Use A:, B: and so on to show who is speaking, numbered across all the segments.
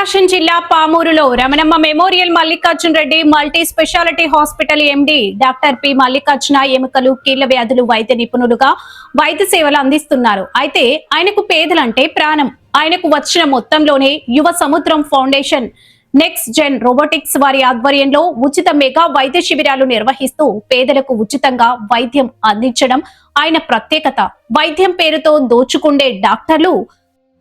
A: ప్రకాశం జిల్లా పామూరులో Ramanamma memorial Mallikarjuna Reddy multi speciality hospital MD doctor P Mallikarjuna ఎముకలు కీళ్ల వ్యాధులు వైద్య నిపుణులుగా వైద్య సేవలు అందిస్తున్నారు. అయితే ఆయనకు పేదలంటే ప్రాణం. ఆయనకు వచ్చిన మొత్తంలోనే యువ సముద్రం ఫౌండేషన్ నెక్స్ట్ జెన్ రోబోటిక్స్ వారి ఆధ్వర్యంలో ఉచిత మెగా వైద్య శిబిరాలు నిర్వహిస్తూ పేదలకు ఉచితంగా వైద్యం అందించడం ఆయన ప్రత్యేకత. వైద్యం పేరుతో దోచుకుండే డాక్టర్లు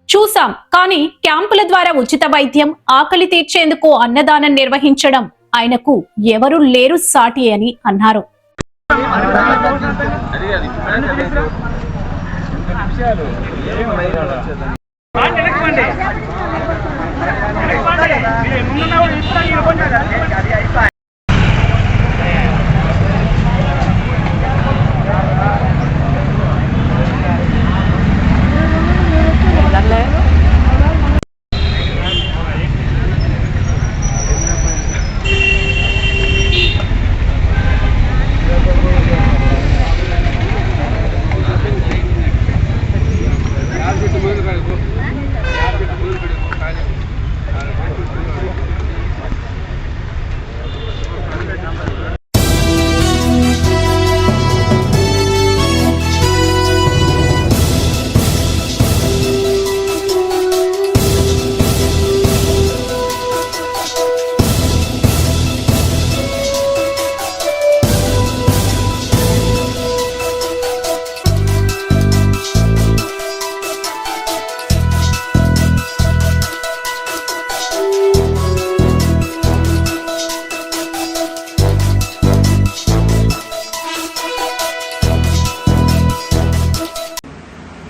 A: చూసాం, కానీ క్యాంపుల ద్వారా ఉచిత వైద్యం, ఆకలి తీర్చేందుకు అన్నదానం నిర్వహించడం ఆయనకు ఎవరు లేరు సాటి అని అన్నారు.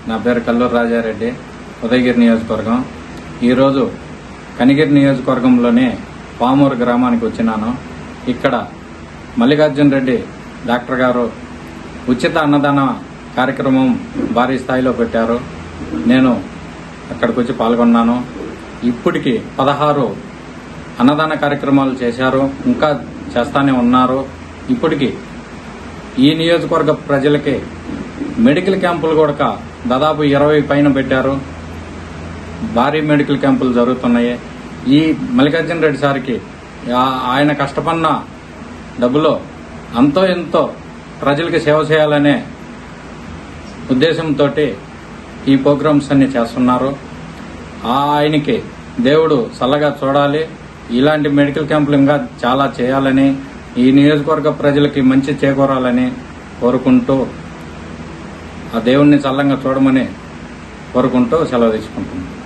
B: నా పేరు కల్లూరు రాజారెడ్డి, ఉదయగిరి నియోజకవర్గం. ఈరోజు కనిగిరి నియోజకవర్గంలోనే పామూరు గ్రామానికి వచ్చినాను. ఇక్కడ మల్లికార్జున రెడ్డి డాక్టర్ గారు ఉచిత అన్నదాన కార్యక్రమం భారీ స్థాయిలో పెట్టారు. నేను అక్కడికి వచ్చి పాల్గొన్నాను. ఇప్పటికి 16 అన్నదాన కార్యక్రమాలు చేశారు, ఇంకా చేస్తానే ఉన్నారు. ఇప్పటికి ఈ నియోజకవర్గ ప్రజలకి మెడికల్ క్యాంపులు కూడా దాదాపు 20 పైన పెట్టారు. భారీ మెడికల్ క్యాంపులు జరుగుతున్నాయి. ఈ మల్లికార్జున రెడ్డి సార్కి ఆయన కష్టపడిన డబ్బులో అంతో ఎంతో ప్రజలకి సేవ చేయాలనే ఉద్దేశంతో ఈ ప్రోగ్రామ్స్ అన్ని చేస్తున్నారు. ఆయనకి దేవుడు చల్లగా చూడాలి. ఇలాంటి మెడికల్ క్యాంపులు ఇంకా చాలా చేయాలని, ఈ నియోజకవర్గ ప్రజలకి మంచి చేకూరాలని కోరుకుంటూ, ఆ దేవుణ్ణి చల్లంగా చూడమని కోరుకుంటూ సెలవు తీసుకుంటున్నాను.